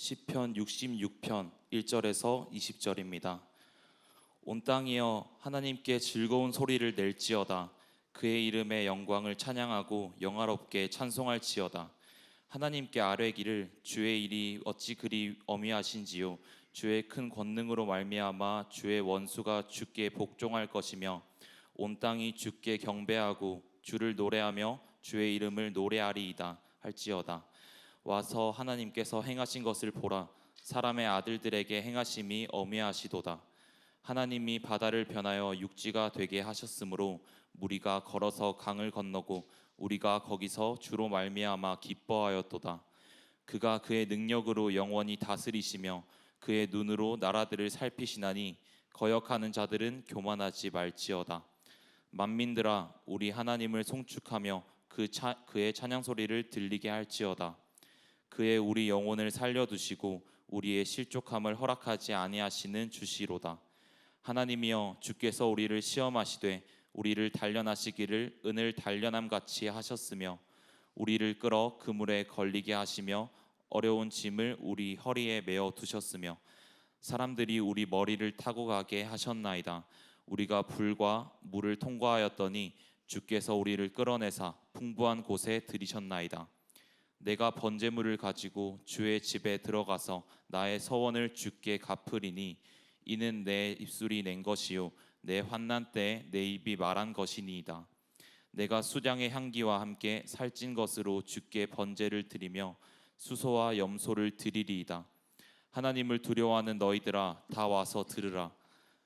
시편 66편 1절에서 20절입니다. 온 땅이여 하나님께 즐거운 소리를 낼지어다. 그의 이름의 영광을 찬양하고 영화롭게 찬송할지어다. 하나님께 아뢰기를 주의 일이 어찌 그리 어미하신지요. 주의 큰 권능으로 말미암아 주의 원수가 주께 복종할 것이며 온 땅이 주께 경배하고 주를 노래하며 주의 이름을 노래하리이다 할지어다. 와서 하나님께서 행하신 것을 보라. 사람의 아들들에게 행하심이 어미하시도다. 하나님이 바다를 변하여 육지가 되게 하셨으므로 무리가 걸어서 강을 건너고 우리가 거기서 주로 말미암아 기뻐하였도다. 그가 그의 능력으로 영원히 다스리시며 그의 눈으로 나라들을 살피시나니 거역하는 자들은 교만하지 말지어다. 만민들아 우리 하나님을 송축하며 그의 찬양 소리를 들리게 할지어다. 그의 우리 영혼을 살려두시고 우리의 실족함을 허락하지 아니하시는 주시로다. 하나님이여 주께서 우리를 시험하시되 우리를 단련하시기를 은을 단련함 같이 하셨으며 우리를 끌어 그물에 걸리게 하시며 어려운 짐을 우리 허리에 메어 두셨으며 사람들이 우리 머리를 타고 가게 하셨나이다. 우리가 불과 물을 통과하였더니 주께서 우리를 끌어내사 풍부한 곳에 들이셨나이다. 내가 번제물을 가지고 주의 집에 들어가서 나의 서원을 주께 갚으리니 이는 내 입술이 낸 것이요 내 환난 때에 내 입이 말한 것이니이다. 내가 수장의 향기와 함께 살찐 것으로 주께 번제를 드리며 수소와 염소를 드리리이다. 하나님을 두려워하는 너희들아 다 와서 들으라.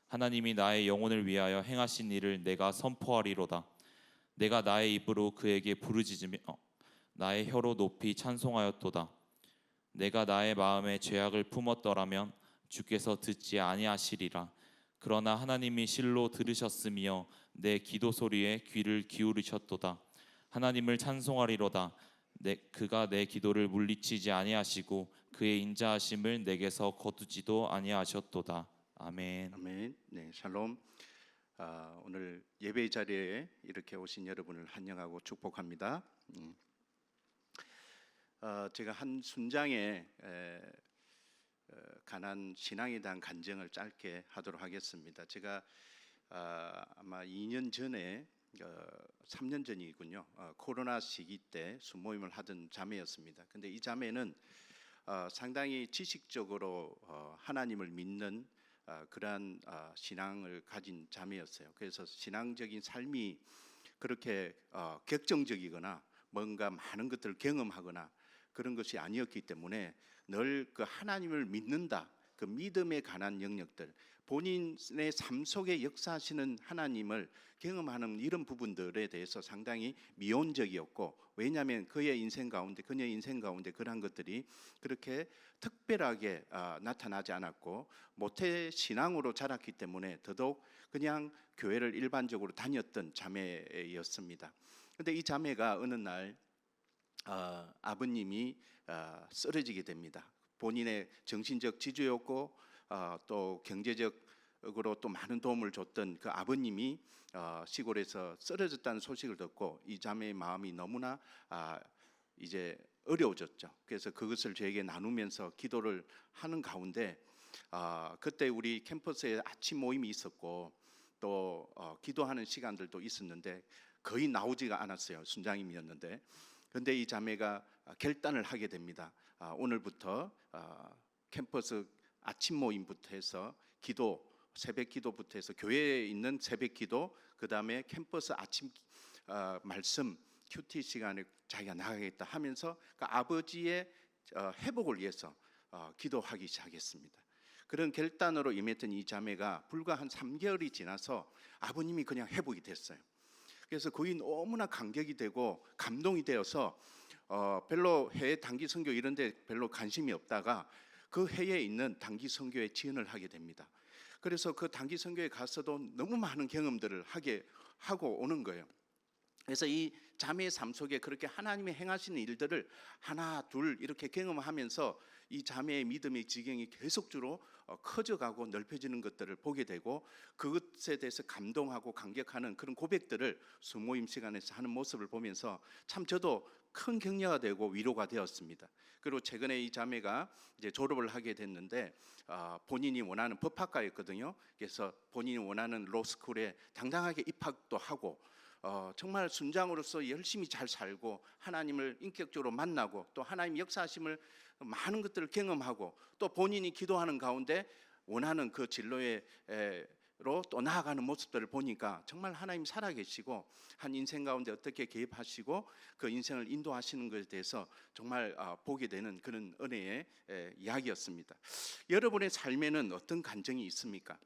하나님이 나의 영혼을 위하여 행하신 일을 내가 선포하리로다. 내가 나의 입으로 그에게 부르짖으며 나의 혀로 높이 찬송하였도다. 내가 나의 마음에 죄악을 품었더라면 주께서 듣지 아니하시리라. 그러나 하나님이 실로 들으셨으며 내 기도 소리에 귀를 기울이셨도다. 하나님을 찬송하리로다. 그가 내 기도를 물리치지 아니하시고 그의 인자하심을 내게서 거두지도 아니하셨도다. 아멘. 아멘. 네, 샬롬. 오늘 예배 자리에 이렇게 오신 여러분을 환영하고 축복합니다. 제가 한 순장에 관한 신앙에 대한 간증을 짧게 하도록 하겠습니다. 제가 아마 2년 전에 3년 전이군요. 코로나 시기 때 수모임을 하던 자매였습니다. 근데 이 자매는 상당히 지식적으로 하나님을 믿는 그러한 신앙을 가진 자매였어요. 그래서 신앙적인 삶이 그렇게 격정적이거나 뭔가 많은 것들을 경험하거나 그런 것이 아니었기 때문에 늘 그 하나님을 믿는다, 그 믿음에 관한 영역들, 본인의 삶 속에 역사하시는 하나님을 경험하는 이런 부분들에 대해서 상당히 미온적이었고, 왜냐하면 그녀의 인생 가운데 그러한 것들이 그렇게 특별하게 나타나지 않았고 모태 신앙으로 자랐기 때문에 더더욱 그냥 교회를 일반적으로 다녔던 자매였습니다. 그런데 이 자매가 어느 날 아버님이 쓰러지게 됩니다. 본인의 정신적 지주였고 또 경제적으로 또 많은 도움을 줬던 그 아버님이 시골에서 쓰러졌다는 소식을 듣고 이 자매의 마음이 너무나 이제 어려워졌죠. 그래서 그것을 저에게 나누면서 기도를 하는 가운데 그때 우리 캠퍼스에 아침 모임이 있었고 또 기도하는 시간들도 있었는데 거의 나오지가 않았어요. 순장님이었는데. 그런데 이 자매가 결단을 하게 됩니다. 오늘부터 캠퍼스 아침 모임부터 해서 기도, 새벽 기도부터 해서 교회에 있는 새벽 기도, 그 다음에 캠퍼스 아침 말씀 큐티 시간에 자기가 나가겠다 하면서 그 아버지의 회복을 위해서 기도하기 시작했습니다. 그런 결단으로 임했던 이 자매가 불과 한 3개월이 지나서 아버님이 그냥 회복이 됐어요. 그래서 거의 너무나 감격이 되고 감동이 되어서 별로 해외 단기 선교 이런 데 별로 관심이 없다가 그 해에 있는 단기 선교에 지원을 하게 됩니다. 그래서 그 단기 선교에 가서도 너무 많은 경험들을 하고 오는 거예요. 그래서 이 자매의 삶 속에 그렇게 하나님이 행하시는 일들을 하나 둘 이렇게 경험하면서 이 자매의 믿음의 지경이 계속적으로 커져가고 넓혀지는 것들을 보게 되고 그것에 대해서 감동하고 감격하는 그런 고백들을 수모임 시간에서 하는 모습을 보면서 참 저도 큰 격려가 되고 위로가 되었습니다. 그리고 최근에 이 자매가 이제 졸업을 하게 됐는데 본인이 원하는 법학과였거든요. 그래서 본인이 원하는 로스쿨에 당당하게 입학도 하고 정말 순장으로서 열심히 잘 살고 하나님을 인격적으로 만나고 또 하나님 역사하심을 많은 것들을 경험하고 또 본인이 기도하는 가운데 원하는 그 진로로 또 나아가는 모습들을 보니까 정말 하나님 살아계시고 한 인생 가운데 어떻게 개입하시고 그 인생을 인도하시는 것에 대해서 정말 보게 되는 그런 은혜의 이야기였습니다. 여러분의 삶에는 어떤 간증이 있습니까?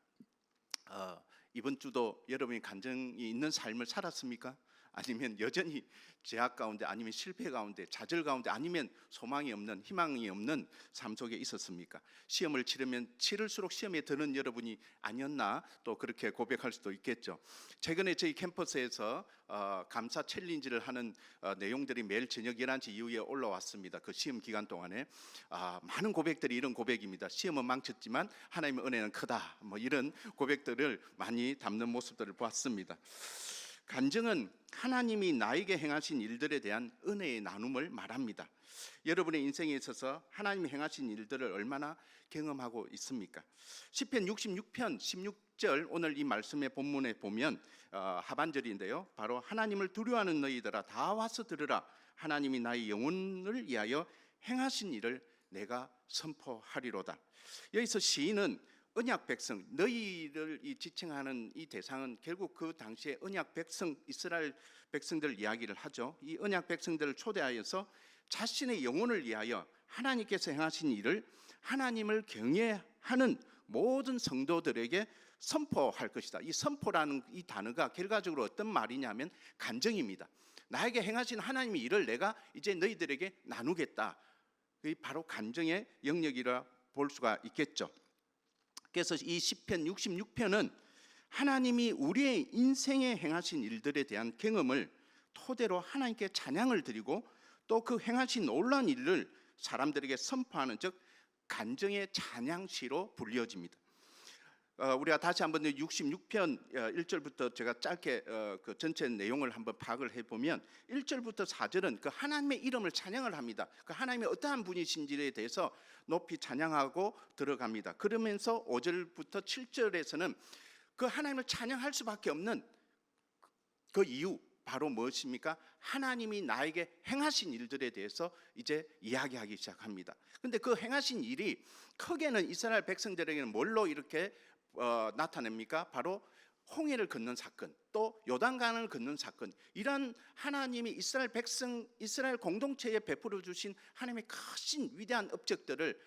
이번 주도 여러분이 간증이 있는 삶을 살았습니까? 아니면 여전히 제약 가운데 아니면 실패 가운데 좌절 가운데 아니면 소망이 없는 희망이 없는 삶 속에 있었습니까? 시험을 치르면 치를수록 시험에 드는 여러분이 아니었나 또 그렇게 고백할 수도 있겠죠. 최근에 저희 캠퍼스에서 감사 챌린지를 하는 내용들이 매일 저녁 11시 이후에 올라왔습니다. 그 시험 기간 동안에 많은 고백들이 이런 고백입니다. 시험은 망쳤지만 하나님의 은혜는 크다. 뭐 이런 고백들을 많이 담는 모습들을 보았습니다. 간증은 하나님이 나에게 행하신 일들에 대한 은혜의 나눔을 말합니다. 여러분의 인생에 있어서 하나님이 행하신 일들을 얼마나 경험하고 있습니까? 시편 66편 16절 오늘 이 말씀의 본문에 보면 하반절인데요. 바로 하나님을 두려워하는 너희들아 다 와서 들으라. 하나님이 나의 영혼을 위하여 행하신 일을 내가 선포하리로다. 여기서 시인은 언약 백성, 너희를 지칭하는 이 대상은 결국 그 당시에 언약 백성, 이스라엘 백성들 이야기를 하죠. 이 언약 백성들을 초대하여서 자신의 영혼을 위하여 하나님께서 행하신 일을 하나님을 경외하는 모든 성도들에게 선포할 것이다. 이 선포라는 이 단어가 결과적으로 어떤 말이냐면 간증입니다. 나에게 행하신 하나님의 일을 내가 이제 너희들에게 나누겠다. 그게 바로 간증의 영역이라 볼 수가 있겠죠. 그래서 이 시편 66편은 하나님이 우리의 인생에 행하신 일들에 대한 경험을 토대로 하나님께 찬양을 드리고 또 그 행하신 놀라운 일을 사람들에게 선포하는 즉 간증의 찬양시로 불려집니다. 우리가 다시 한번 66편 1절부터 제가 짧게 그 전체 내용을 한번 파악을 해보면 1절부터 4절은 그 하나님의 이름을 찬양을 합니다. 그 하나님의 어떠한 분이신지에 대해서 높이 찬양하고 들어갑니다. 그러면서 5절부터 7절에서는 그 하나님을 찬양할 수밖에 없는 그 이유 바로 무엇입니까? 하나님이 나에게 행하신 일들에 대해서 이제 이야기하기 시작합니다. 근데 그 행하신 일이 크게는 이스라엘 백성들에게는 뭘로 이렇게 나타냅니까? 바로 홍해를 건넌 사건, 또 요단강을 건넌 사건, 이런 하나님이 이스라엘 백성, 이스라엘 공동체에 베풀어 주신 하나님의 크신 위대한 업적들을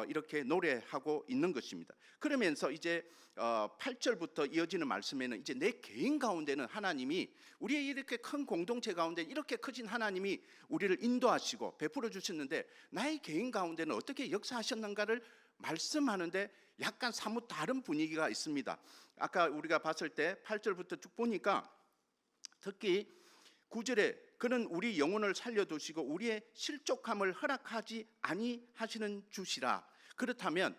이렇게 노래하고 있는 것입니다. 그러면서 이제 8절부터 이어지는 말씀에는 이제 내 개인 가운데는 하나님이 우리의 이렇게 큰 공동체 가운데 이렇게 크신 하나님이 우리를 인도하시고 베풀어 주셨는데 나의 개인 가운데는 어떻게 역사하셨는가를 말씀하는데 약간 사뭇 다른 분위기가 있습니다. 아까 우리가 봤을 때 8절부터 쭉 보니까 특히 9절에 그는 우리 영혼을 살려두시고 우리의 실족함을 허락하지 아니하시는 주시라. 그렇다면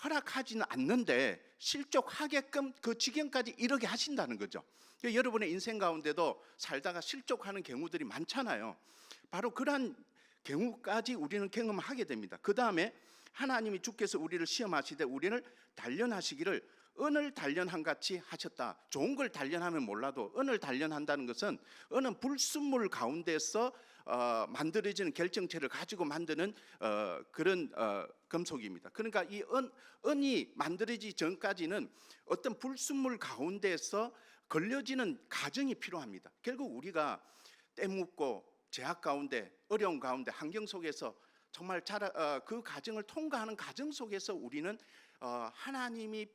허락하지는 않는데 실족하게끔 그 지경까지 이르게 하신다는 거죠. 여러분의 인생 가운데도 살다가 실족하는 경우들이 많잖아요. 바로 그러한 경우까지 우리는 경험하게 됩니다. 그 다음에 하나님이 주께서 우리를 시험하시되 우리를 단련하시기를 은을 단련한 같이 하셨다. 좋은 걸 단련하면 몰라도 은을 단련한다는 것은 은은 불순물 가운데서 만들어지는 결정체를 가지고 만드는 그런 금속입니다. 그러니까 이 은이 만들어지기 전까지는 어떤 불순물 가운데서 걸려지는 과정이 필요합니다. 결국 우리가 때묻고 제약 가운데 어려운 가운데 환경 속에서 정말 그 과정을 통과하는 과정 속에서 우리는 하나님이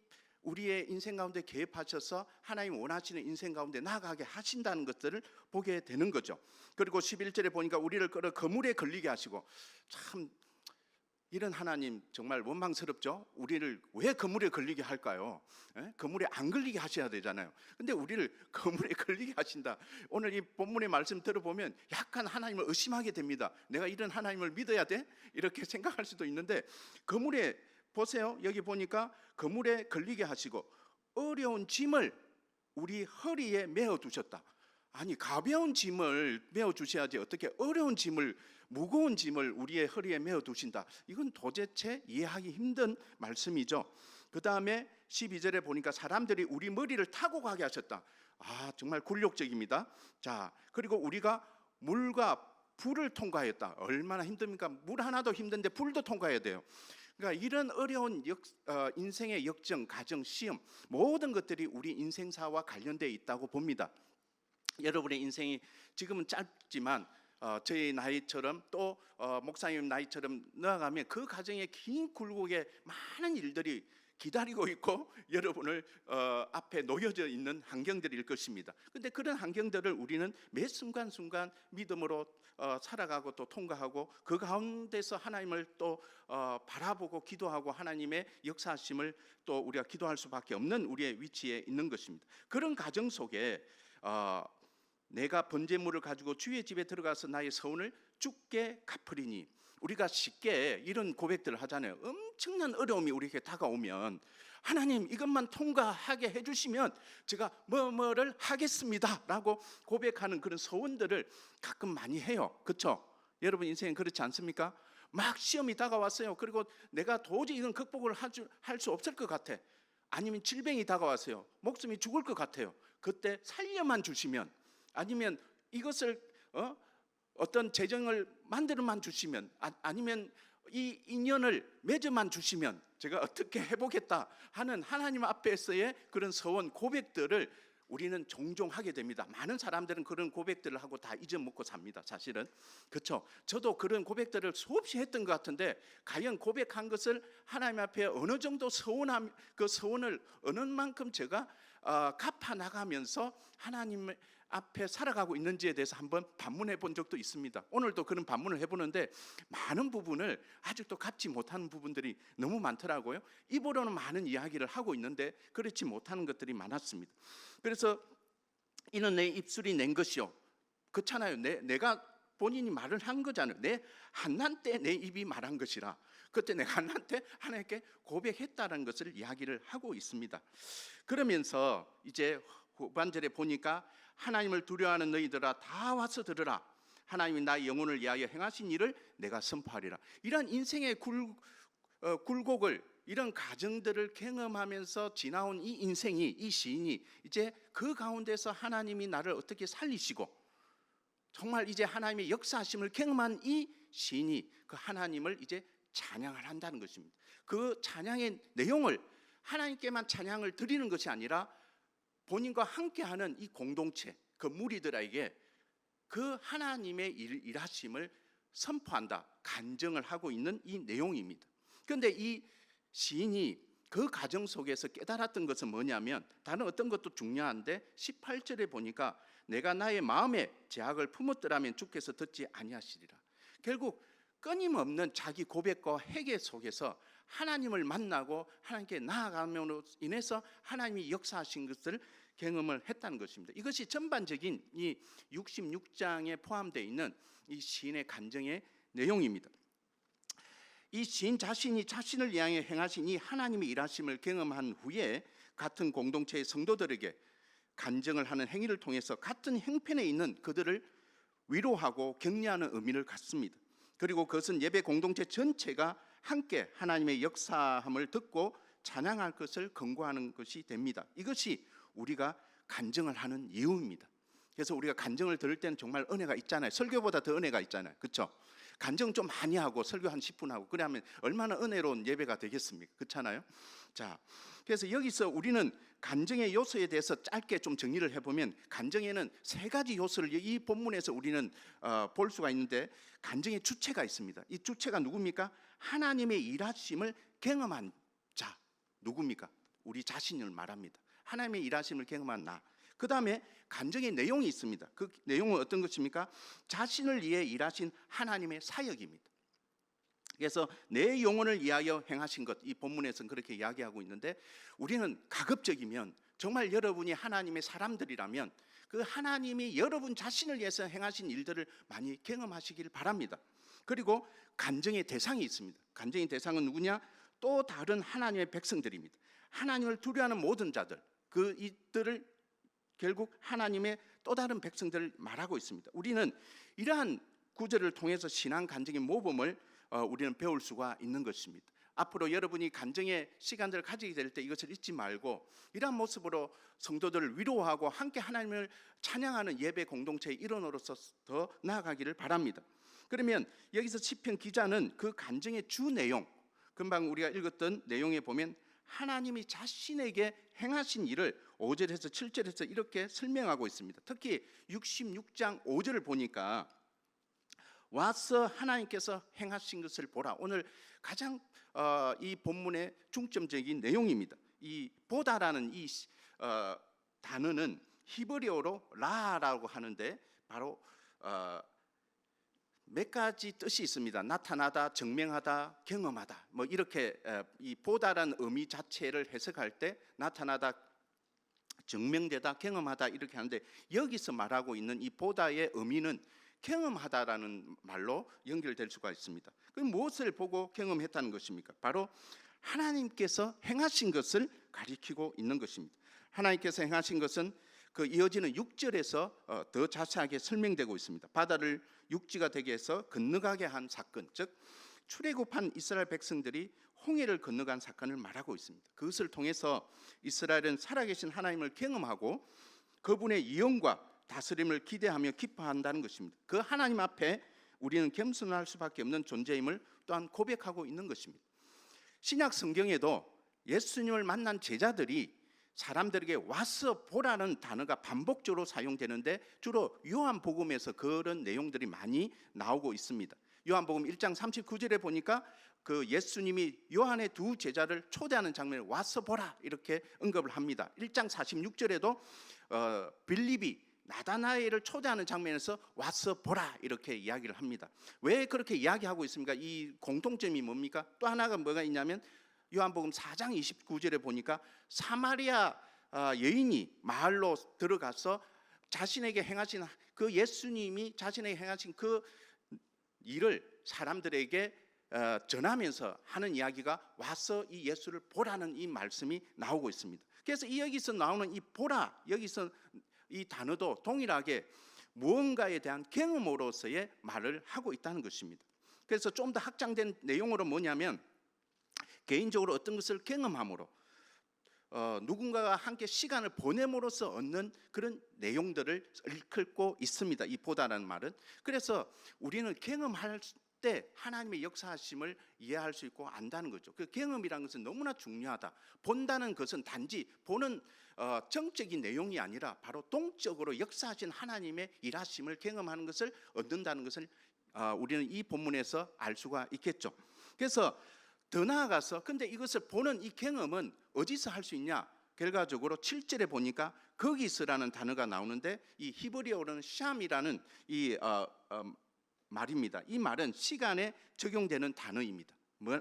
우리의 인생 가운데 개입하셔서 하나님 원하시는 인생 가운데 나아가게 하신다는 것들을 보게 되는 거죠. 그리고 11절에 보니까 우리를 끌어 그물에 걸리게 하시고 참 이런 하나님 정말 원망스럽죠. 우리를 왜 그물에 걸리게 할까요? 그물에 안 걸리게 하셔야 되잖아요. 근데 우리를 그물에 걸리게 하신다. 오늘 이 본문의 말씀 들어보면 약간 하나님을 의심하게 됩니다. 내가 이런 하나님을 믿어야 돼? 이렇게 생각할 수도 있는데, 그물에 보세요. 여기 보니까 그물에 걸리게 하시고 어려운 짐을 우리 허리에 메어 두셨다. 아니, 가벼운 짐을 메어 주셔야지 어떻게 어려운 짐을, 무거운 짐을 우리의 허리에 메어 두신다. 이건 도대체 이해하기 힘든 말씀이죠. 그 다음에 12절에 보니까 사람들이 우리 머리를 타고 가게 하셨다. 아, 정말 굴욕적입니다. 자, 그리고 우리가 물과 불을 통과했다. 얼마나 힘듭니까? 물 하나도 힘든데 불도 통과해야 돼요. 그러니까 이런 어려운 인생의 역정, 가정, 시험, 모든 것들이 우리 인생사와 관련되어 있다고 봅니다. 여러분의 인생이 지금은 짧지만 저희 나이처럼 또 목사님 나이처럼 나아가면 그 가정에 긴 굴곡에 많은 일들이 기다리고 있고 여러분을 앞에 놓여져 있는 환경들일 것입니다. 그런데 그런 환경들을 우리는 매 순간순간 믿음으로 살아가고 또 통과하고 그 가운데서 하나님을 또 바라보고 기도하고 하나님의 역사하심을 또 우리가 기도할 수밖에 없는 우리의 위치에 있는 것입니다. 그런 가정 속에 내가 번제물을 가지고 주의 집에 들어가서 나의 서원을 주께 갚으리니, 우리가 쉽게 이런 고백들을 하잖아요. 엄청난 어려움이 우리에게 다가오면 하나님 이것만 통과하게 해주시면 제가 뭐뭐를 하겠습니다 라고 고백하는 그런 소원들을 가끔 많이 해요. 그렇죠? 여러분 인생은 그렇지 않습니까? 막 시험이 다가왔어요. 그리고 내가 도저히 이건 극복을 할 수 없을 것 같아. 아니면 질병이 다가왔어요. 목숨이 죽을 것 같아요. 그때 살려만 주시면, 아니면 이것을 어떤 재정을 만들어만 주시면, 아니면 이 인연을 맺어만 주시면 제가 어떻게 해보겠다 하는 하나님 앞에서의 그런 서원 고백들을 우리는 종종 하게 됩니다. 많은 사람들은 그런 고백들을 하고 다 잊어먹고 삽니다. 사실은 그렇죠. 저도 그런 고백들을 수없이 했던 것 같은데 과연 고백한 것을 하나님 앞에 어느 정도 서원함, 그 서원을 어느 만큼 제가 갚아 나가면서 하나님 앞에 살아가고 있는지에 대해서 한번 반문해 본 적도 있습니다. 오늘도 그런 반문을 해보는데 많은 부분을 아직도 갚지 못하는 부분들이 너무 많더라고요. 입으로는 많은 이야기를 하고 있는데 그렇지 못하는 것들이 많았습니다. 그래서 이는 내 입술이 낸 것이요, 그렇잖아요. 내가 본인이 말을 한 거잖아요. 내 한난 때 내 입이 말한 것이라. 그때 내가 한난 때 하나님께 고백했다는 것을 이야기를 하고 있습니다. 그러면서 이제 후반절에 보니까 하나님을 두려워하는 너희들아 다 와서 들으라. 하나님이 나의 영혼을 위하여 행하신 일을 내가 선포하리라. 이런 인생의 굴곡을, 이런 가정들을 경험하면서 지나온 이 인생이, 이 시인이 이제 그 가운데서 하나님이 나를 어떻게 살리시고 정말 이제 하나님의 역사하심을 경험한 이 시인이 그 하나님을 이제 찬양을 한다는 것입니다. 그 찬양의 내용을 하나님께만 찬양을 드리는 것이 아니라 본인과 함께하는 이 공동체, 그 무리들에게 그 하나님의 일하심을 선포한다, 간증을 하고 있는 이 내용입니다. 그런데 이 시인이 그 가정 속에서 깨달았던 것은 뭐냐면, 다른 어떤 것도 중요한데 18절에 보니까 내가 나의 마음에 제약을 품었더라면 주께서 듣지 아니하시리라. 결국 끊임없는 자기 고백과 회개 속에서 하나님을 만나고 하나님께 나아감으로 인해서 하나님이 역사하신 것을 경험을 했다는 것입니다. 이것이 전반적인 이 66장에 포함되어 있는 이 시인의 간증의 내용입니다. 이 시인 자신이 자신을 위하여 행하신 이 하나님의 일하심을 경험한 후에 같은 공동체의 성도들에게 간증을 하는 행위를 통해서 같은 형편에 있는 그들을 위로하고 격려하는 의미를 갖습니다. 그리고 그것은 예배 공동체 전체가 함께 하나님의 역사함을 듣고 찬양할 것을 권고하는 것이 됩니다. 이것이 우리가 간증을 하는 이유입니다. 그래서 우리가 간증을 들을 때는 정말 은혜가 있잖아요. 설교보다 더 은혜가 있잖아요. 그렇죠? 간증 좀 많이 하고 설교 한 10분 하고 그러면 얼마나 은혜로운 예배가 되겠습니까? 그렇잖아요. 자, 그래서 여기서 우리는 간증의 요소에 대해서 짧게 좀 정리를 해보면, 간증에는 세 가지 요소를 이 본문에서 우리는 볼 수가 있는데, 간증의 주체가 있습니다. 이 주체가 누굽니까? 하나님의 일하심을 경험한 자. 누굽니까? 우리 자신을 말합니다. 하나님의 일하심을 경험한 나. 그 다음에 간증의 내용이 있습니다. 그 내용은 어떤 것입니까? 자신을 위해 일하신 하나님의 사역입니다. 그래서 내 영혼을 위하여 행하신 것, 이 본문에서는 그렇게 이야기하고 있는데, 우리는 가급적이면 정말 여러분이 하나님의 사람들이라면 그 하나님이 여러분 자신을 위해서 행하신 일들을 많이 경험하시길 바랍니다. 그리고 간증의 대상이 있습니다. 간증의 대상은 누구냐? 또 다른 하나님의 백성들입니다. 하나님을 두려워하는 모든 자들, 그 이들을 결국 하나님의 또 다른 백성들을 말하고 있습니다. 우리는 이러한 구절을 통해서 신앙 간증의 모범을 우리는 배울 수가 있는 것입니다. 앞으로 여러분이 간증의 시간들을 가지게 될 때 이것을 잊지 말고 이러한 모습으로 성도들을 위로하고 함께 하나님을 찬양하는 예배 공동체의 일원으로서 더 나아가기를 바랍니다. 그러면 여기서 시편 기자는 그 간증의 주 내용, 금방 우리가 읽었던 내용에 보면 하나님이 자신에게 행하신 일을 5절에서 7절에서 이렇게 설명하고 있습니다. 특히 66장 5절을 보니까 와서 하나님께서 행하신 것을 보라. 오늘 가장 이 본문의 중점적인 내용입니다. 이 보다라는 이 단어는 히브리어로 라라고 하는데 바로 몇 가지 뜻이 있습니다. 나타나다, 증명하다, 경험하다. 뭐 이렇게 이 보다라는 의미 자체를 해석할 때 나타나다, 증명되다, 경험하다 이렇게 하는데, 여기서 말하고 있는 이 보다의 의미는 경험하다라는 말로 연결될 수가 있습니다. 그럼 무엇을 보고 경험했다는 것입니까? 바로 하나님께서 행하신 것을 가리키고 있는 것입니다. 하나님께서 행하신 것은 그 이어지는 6절에서 더 자세하게 설명되고 있습니다. 바다를 육지가 되게 해서 건너가게 한 사건, 즉 출애굽한 이스라엘 백성들이 홍해를 건너간 사건을 말하고 있습니다. 그것을 통해서 이스라엘은 살아계신 하나님을 경험하고 그분의 위엄과 다스림을 기대하며 기뻐한다는 것입니다. 그 하나님 앞에 우리는 겸손할 수밖에 없는 존재임을 또한 고백하고 있는 것입니다. 신약 성경에도 예수님을 만난 제자들이 사람들에게 와서 보라는 단어가 반복적으로 사용되는데 주로 요한복음에서 그런 내용들이 많이 나오고 있습니다. 요한복음 1장 39절에 보니까 그 예수님이 요한의 두 제자를 초대하는 장면을 와서 보라 이렇게 언급을 합니다. 1장 46절에도 빌립이 나다나엘을 초대하는 장면에서 와서 보라 이렇게 이야기를 합니다. 왜 그렇게 이야기하고 있습니까? 이 공통점이 뭡니까? 또 하나가 뭐가 있냐면 요한복음 4장 29절에 보니까 사마리아 여인이 마을로 들어가서 자신에게 행하신 그 예수님이 자신에게 행하신 그 일을 사람들에게 전하면서 하는 이야기가 와서 이 예수를 보라는 이 말씀이 나오고 있습니다. 그래서 이 여기서 나오는 이 보라, 여기서 이 단어도 동일하게 무언가에 대한 경험으로서의 말을 하고 있다는 것입니다. 그래서 좀 더 확장된 내용으로 뭐냐면 개인적으로 어떤 것을 경험함으로 누군가와 함께 시간을 보냄으로써 얻는 그런 내용들을 일컫고 있습니다. 이 보다라는 말은. 그래서 우리는 경험할 때 하나님의 역사하심을 이해할 수 있고 안다는 거죠. 그 경험이라는 것은 너무나 중요하다. 본다는 것은 단지 보는 정적인 내용이 아니라 바로 동적으로 역사하신 하나님의 일하심을 경험하는 것을 얻는다는 것을 우리는 이 본문에서 알 수가 있겠죠. 그래서 더 나아가서 근데 이것을 보는 이 경험은 어디서 할 수 있냐? 결과적으로 7절에 보니까 거기서라는 단어가 나오는데 이 히브리어로는 샴이라는 이 말입니다. 이 말은 시간에 적용되는 단어입니다.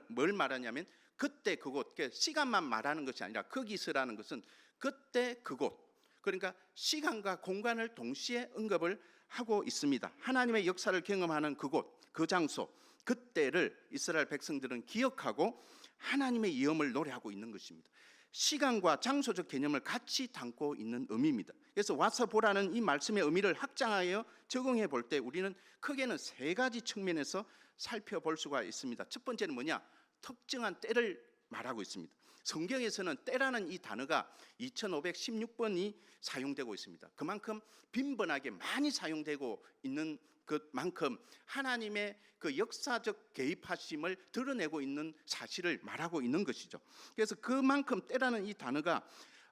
뭘 말하냐면 그때 그곳, 시간만 말하는 것이 아니라 거기서라는 것은 그때 그곳, 그러니까 시간과 공간을 동시에 언급을 하고 있습니다. 하나님의 역사를 경험하는 그곳, 그 장소, 그때를 이스라엘 백성들은 기억하고 하나님의 위엄을 노래하고 있는 것입니다. 시간과 장소적 개념을 같이 담고 있는 의미입니다. 그래서 와서 보라는 이 말씀의 의미를 확장하여 적용해 볼 때 우리는 크게는 세 가지 측면에서 살펴볼 수가 있습니다. 첫 번째는 뭐냐? 특정한 때를 말하고 있습니다. 성경에서는 때라는 이 단어가 2516번이 사용되고 있습니다. 그만큼 빈번하게 많이 사용되고 있는 그만큼 하나님의 그 역사적 개입하심을 드러내고 있는 사실을 말하고 있는 것이죠. 그래서 그만큼 때라는 이 단어가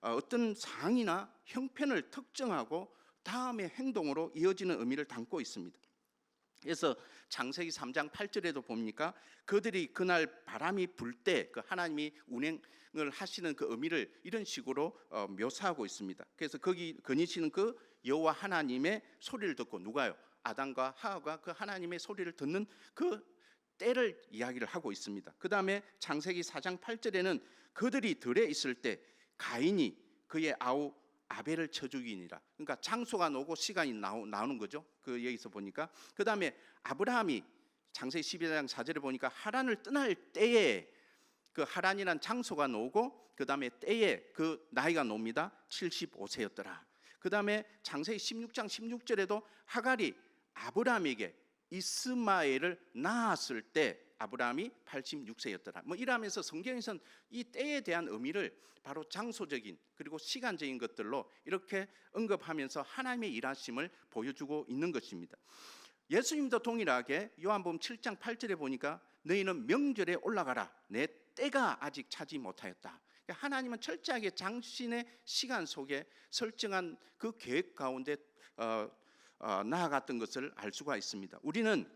어떤 상황이나 형편을 특정하고 다음의 행동으로 이어지는 의미를 담고 있습니다. 그래서 창세기 3장 8절에도 보니까 그들이 그날 바람이 불 때 그 하나님이 운행을 하시는 그 의미를 이런 식으로 묘사하고 있습니다. 그래서 거기 거니시는 그 여호와 하나님의 소리를 듣고 누가요? 아담과 하와가 그 하나님의 소리를 듣는 그 때를 이야기를 하고 있습니다. 그 다음에 창세기 4장 8절에는 그들이 들에 있을 때 가인이 그의 아우 아벨을 쳐 죽이니라. 그러니까 장소가 나오고 시간이 나오는 거죠. 그 여기서 보니까. 그 다음에 아브라함이 창세기 12장 4절에 보니까 하란을 떠날 때에 그 하란이란 장소가 나오고 그 다음에 때에 그 나이가 나옵니다. 75세였더라. 그 다음에 창세기 16장 16절에도 하갈이 아브라함에게 이스마엘을 낳았을 때 아브라함이 86세였더라. 뭐 이러면서 성경에서는 이 때에 대한 의미를 바로 장소적인 그리고 시간적인 것들로 이렇게 언급하면서 하나님의 일하심을 보여주고 있는 것입니다. 예수님도 동일하게 요한복음 7장 8절에 보니까 너희는 명절에 올라가라. 내 때가 아직 차지 못하였다. 그러니까 하나님은 철저하게 당신의 시간 속에 설정한 그 계획 가운데 나아갔던 것을 알 수가 있습니다. 우리는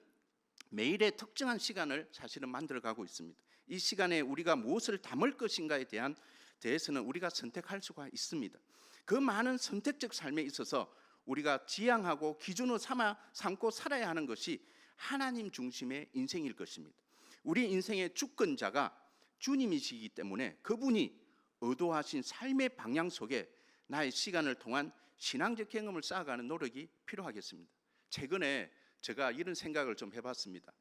매일의 특정한 시간을 사실은 만들어가고 있습니다. 이 시간에 우리가 무엇을 담을 것인가에 대해서는 우리가 선택할 수가 있습니다. 그 많은 선택적 삶에 있어서 우리가 지향하고 기준으로 삼고 살아야 하는 것이 하나님 중심의 인생일 것입니다. 우리 인생의 주권자가 주님이시기 때문에 그분이 의도하신 삶의 방향 속에 나의 시간을 통한 신앙적 경험을 쌓아가는 노력이 필요하겠습니다. 최근에 제가 이런 생각을 좀 해봤습니다.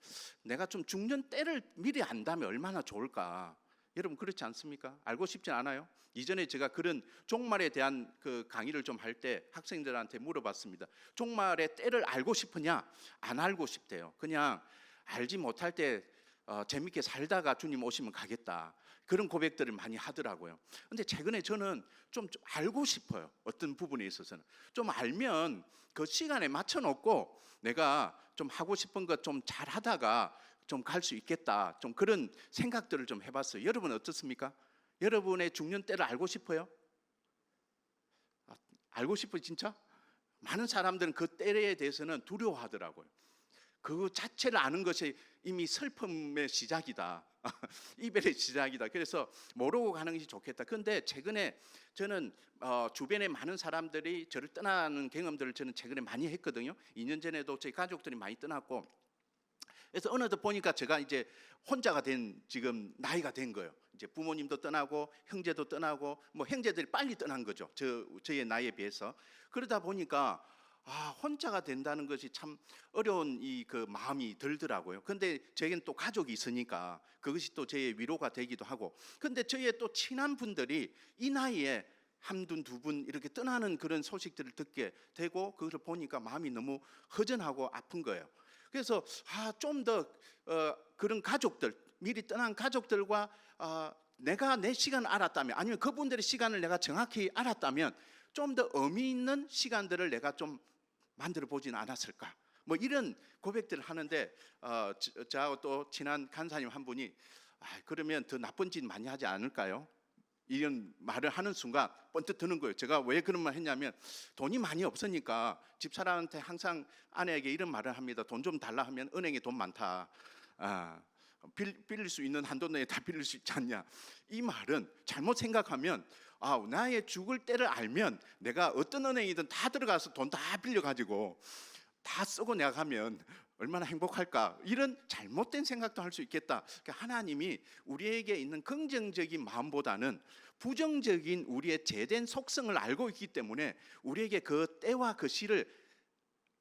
내가 좀 죽는 때를 미리 안다면 얼마나 좋을까. 여러분 그렇지 않습니까? 알고 싶지 않아요? 이전에 제가 그런 종말에 대한 그 강의를 좀 할 때 학생들한테 물어봤습니다. 종말의 때를 알고 싶으냐? 안 알고 싶대요. 그냥 알지 못할 때 재밌게 살다가 주님 오시면 가겠다. 그런 고백들을 많이 하더라고요. 근데 최근에 저는 좀 알고 싶어요. 어떤 부분에 있어서는 좀 알면 그 시간에 맞춰 놓고 내가 좀 하고 싶은 것 좀 잘하다가 좀 갈 수 있겠다. 좀 그런 생각들을 좀 해봤어요. 여러분 어떻습니까? 여러분의 죽는 때를 알고 싶어요? 알고 싶어요, 진짜? 많은 사람들은 그 때에 대해서는 두려워하더라고요. 그 자체를 아는 것이 이미 슬픔의 시작이다. 이별의 시작이다. 그래서 모르고 가는 것이 좋겠다. 그런데 최근에 저는 주변에 많은 사람들이 저를 떠나는 경험들을 저는 최근에 많이 했거든요. 2년 전에도 저희 가족들이 많이 떠났고, 그래서 어느덧 보니까 제가 이제 혼자가 된 지금 나이가 된 거예요. 이제 부모님도 떠나고 형제도 떠나고 뭐 형제들이 빨리 떠난 거죠. 저의 나이에 비해서. 그러다 보니까 혼자가 된다는 것이 참 어려운 그 마음이 들더라고요. 근데 저에겐 또 가족이 있으니까 그것이 또 저의 위로가 되기도 하고. 근데 저의 또 친한 분들이 이 나이에 한분 두 분 이렇게 떠나는 그런 소식들을 듣게 되고 그것을 보니까 마음이 너무 허전하고 아픈 거예요. 그래서 좀 더 그런 가족들, 미리 떠난 가족들과 내가 내 시간을 알았다면, 아니면 그분들의 시간을 내가 정확히 알았다면 좀 더 의미 있는 시간들을 내가 좀 만들어 보지는 않았을까. 뭐 이런 고백들을 하는데 저하고 또 친한 간사님 한 분이 그러면 더 나쁜 짓 많이 하지 않을까요? 이런 말을 하는 순간 번뜩 드는 거예요. 제가 왜 그런 말 했냐면 돈이 많이 없으니까 집사람한테 항상 아내에게 이런 말을 합니다. 돈 좀 달라 하면 은행에 돈 많다. 빌릴 수 있는 한도 내에 다 빌릴 수 있지 않냐. 이 말은 잘못 생각하면 나의 죽을 때를 알면 내가 어떤 은행이든 다 들어가서 돈 다 빌려가지고 다 쓰고 내가 가면 얼마나 행복할까. 이런 잘못된 생각도 할 수 있겠다. 그러니까 하나님이 우리에게 있는 긍정적인 마음보다는 부정적인 우리의 죄된 속성을 알고 있기 때문에 우리에게 그 때와 그 시를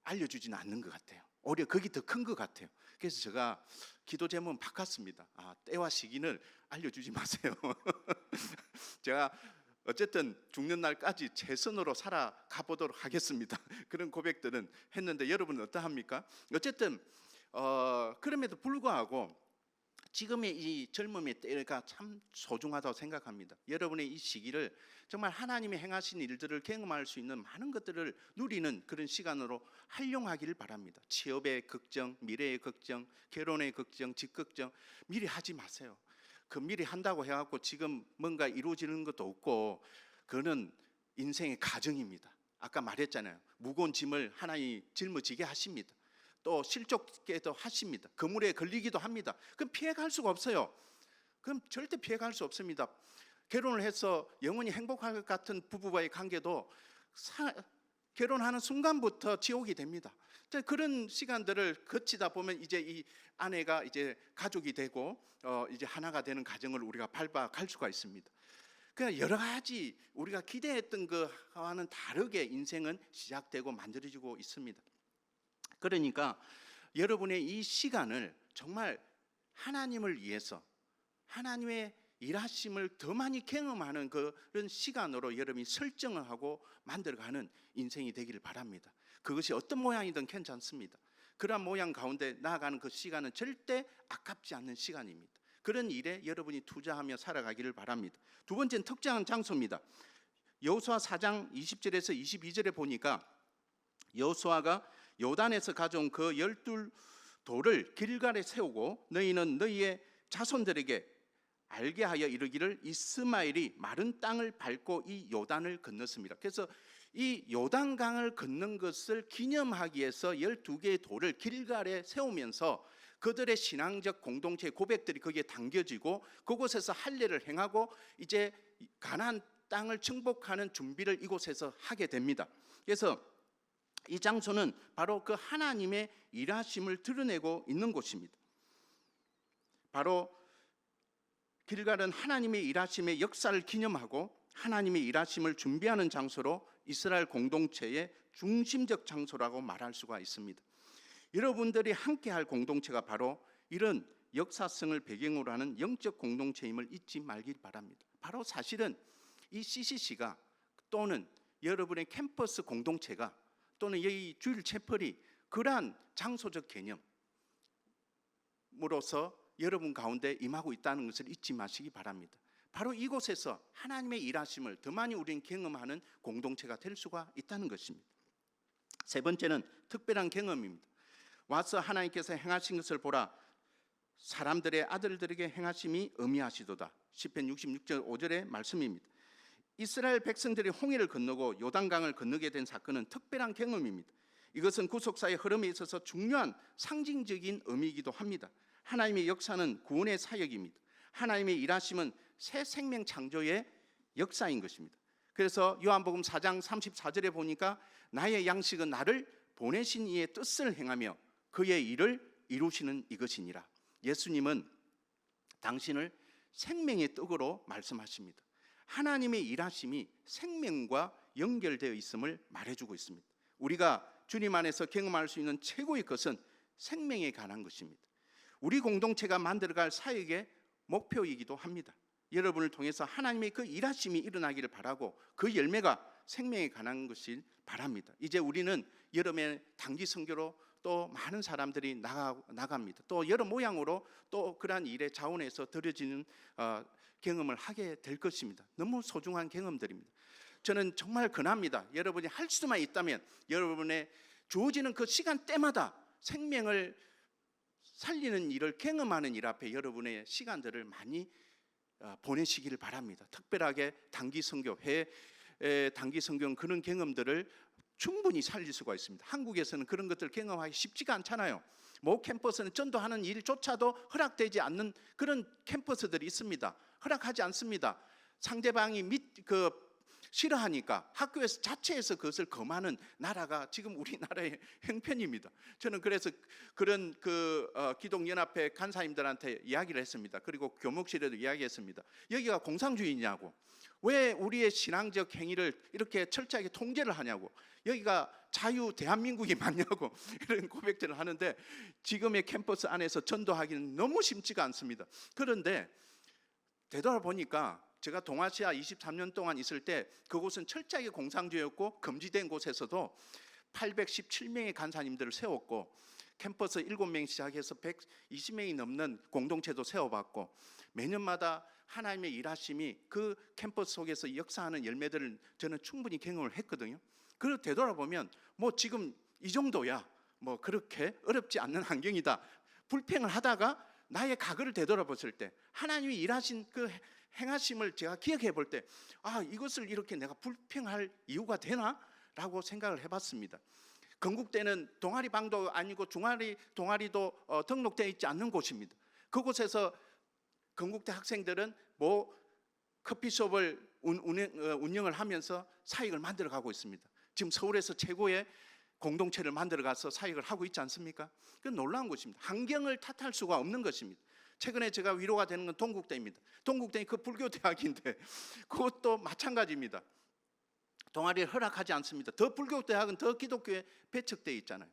알려주지는 않는 것 같아요. 오히려 그게 더 큰 것 같아요. 그래서 제가 기도 제목은 바꿨습니다. 때와 시기를 알려주지 마세요. 제가 어쨌든 죽는 날까지 최선으로 살아가 보도록 하겠습니다. 그런 고백들은 했는데 여러분은 어떠합니까? 어쨌든 그럼에도 불구하고 지금의 이 젊음의 때가 참 소중하다고 생각합니다. 여러분의 이 시기를 정말 하나님이 행하신 일들을 경험할 수 있는 많은 것들을 누리는 그런 시간으로 활용하기를 바랍니다. 취업의 걱정, 미래의 걱정, 결혼의 걱정, 집 걱정 미리 하지 마세요. 그 미리 한다고 해갖고 지금 뭔가 이루어지는 것도 없고 그거는 인생의 가정입니다. 아까 말했잖아요. 무거운 짐을 하나님이 짊어지게 하십니다. 또 실족게도 하십니다. 그물에 걸리기도 합니다. 그럼 피해갈 수가 없어요. 그럼 절대 피해갈 수 없습니다. 결혼을 해서 영원히 행복할 것 같은 부부와의 관계도 결혼하는 순간부터 지옥이 됩니다. 그런 시간들을 거치다 보면 이제 이 아내가 이제 가족이 되고 이제 하나가 되는 과정을 우리가 밟아갈 수가 있습니다. 그러니까 여러 가지 우리가 기대했던 것과는 다르게 인생은 시작되고 만들어지고 있습니다. 그러니까 여러분의 이 시간을 정말 하나님을 위해서 하나님의 일하심을 더 많이 경험하는 그런 시간으로 여러분이 설정을 하고 만들어가는 인생이 되기를 바랍니다. 그것이 어떤 모양이든 괜찮습니다. 그러한 모양 가운데 나아가는 그 시간은 절대 아깝지 않는 시간입니다. 그런 일에 여러분이 투자하며 살아가기를 바랍니다. 두 번째는 특정한 장소입니다. 여호수아 4장 20절에서 22절에 보니까 여호수아가 요단에서 가져온 그 12돌을 길갈에 세우고 너희는 너희의 자손들에게 알게 하여 이르기를 이스마엘이 마른 땅을 밟고 이 요단을 건넜습니다. 그래서 이 요단강을 건넌 것을 기념하기 위해서 12개의 돌을 길갈에 세우면서 그들의 신앙적 공동체의 고백들이 거기에 담겨지고 그곳에서 할례를 행하고 이제 가나안 땅을 정복하는 준비를 이곳에서 하게 됩니다. 그래서 이 장소는 바로 그 하나님의 일하심을 드러내고 있는 곳입니다. 바로 길갈은 하나님의 일하심의 역사를 기념하고 하나님의 일하심을 준비하는 장소로 이스라엘 공동체의 중심적 장소라고 말할 수가 있습니다. 여러분들이 함께할 공동체가 바로 이런 역사성을 배경으로 하는 영적 공동체임을 잊지 말길 바랍니다. 바로 사실은 이 CCC가 또는 여러분의 캠퍼스 공동체가 또는 이 주일 채플이 그러한 장소적 개념으로서 여러분 가운데 임하고 있다는 것을 잊지 마시기 바랍니다. 바로 이곳에서 하나님의 일하심을 더 많이 우리는 경험하는 공동체가 될 수가 있다는 것입니다. 세 번째는 특별한 경험입니다. 와서 하나님께서 행하신 것을 보라. 사람들의 아들들에게 행하심이 의미하시도다. 시편 66절 5절의 말씀입니다. 이스라엘 백성들이 홍해를 건너고 요단강을 건너게 된 사건은 특별한 경험입니다. 이것은 구속사의 흐름에 있어서 중요한 상징적인 의미이기도 합니다. 하나님의 역사는 구원의 사역입니다. 하나님의 일하심은 새 생명 창조의 역사인 것입니다. 그래서 요한복음 4장 34절에 보니까 나의 양식은 나를 보내신 이의 뜻을 행하며 그의 일을 이루시는 이것이니라. 예수님은 당신을 생명의 떡으로 말씀하십니다. 하나님의 일하심이 생명과 연결되어 있음을 말해주고 있습니다. 우리가 주님 안에서 경험할 수 있는 최고의 것은 생명에 관한 것입니다. 우리 공동체가 만들어갈 사역의 목표이기도 합니다. 여러분을 통해서 하나님의 그 일하심이 일어나기를 바라고 그 열매가 생명에 관한 것을 바랍니다. 이제 우리는 여름에 단기 선교로 또 많은 사람들이 나갑니다. 또 여러 모양으로 또 그러한 일에 자원해서 드려지는 경험을 하게 될 것입니다. 너무 소중한 경험들입니다. 저는 정말 권합니다. 여러분이 할 수만 있다면 여러분의 주어지는 그 시간대마다 생명을 살리는 일을 경험하는 일 앞에 여러분의 시간들을 많이 보내시기를 바랍니다. 특별하게 단기 선교, 단기 선교는 그런 경험들을 충분히 살릴 수가 있습니다. 한국에서는 그런 것들을 경험하기 쉽지가 않잖아요. 모 캠퍼스는 전도하는 일조차도 허락되지 않는 그런 캠퍼스들이 있습니다. 허락하지 않습니다. 상대방이 싫어하니까 학교에서 자체에서 그것을 금하는 나라가 지금 우리나라의 형편입니다. 저는 그래서 그런 기독연합회 간사님들한테 이야기를 했습니다. 그리고 교목실에도 이야기했습니다. 여기가 공산주의냐고, 왜 우리의 신앙적 행위를 이렇게 철저하게 통제를 하냐고, 여기가 자유 대한민국이 맞냐고 이런 고백들을 하는데 지금의 캠퍼스 안에서 전도하기는 너무 쉽지가 않습니다. 그런데 되돌아보니까 제가 동아시아 23년 동안 있을 때 그곳은 철저하게 공산주의였고 금지된 곳에서도 817명의 간사님들을 세웠고 캠퍼스 7명 시작해서 120명이 넘는 공동체도 세워봤고 매년마다 하나님의 일하심이 그 캠퍼스 속에서 역사하는 열매들을 저는 충분히 경험을 했거든요. 그리고 되돌아보면 지금 이 정도야 그렇게 어렵지 않는 환경이다. 불평을 하다가 나의 과거를 되돌아봤을 때 하나님이 일하신 그 행하심을 제가 기억해 볼 때 이것을 이렇게 내가 불평할 이유가 되나? 라고 생각을 해봤습니다. 건국대는 동아리방도 아니고 중아리 동아리도 등록되어 있지 않는 곳입니다. 그곳에서 건국대 학생들은 커피숍을 운영을 하면서 사익을 만들어가고 있습니다. 지금 서울에서 최고의 공동체를 만들어 가서 사역을 하고 있지 않습니까? 그건 놀라운 것입니다. 환경을 탓할 수가 없는 것입니다. 최근에 제가 위로가 되는 건 동국대입니다. 동국대는 그 불교 대학인데 그것도 마찬가지입니다. 동아리를 허락하지 않습니다. 더 불교 대학은 더 기독교에 배척되어 있잖아요.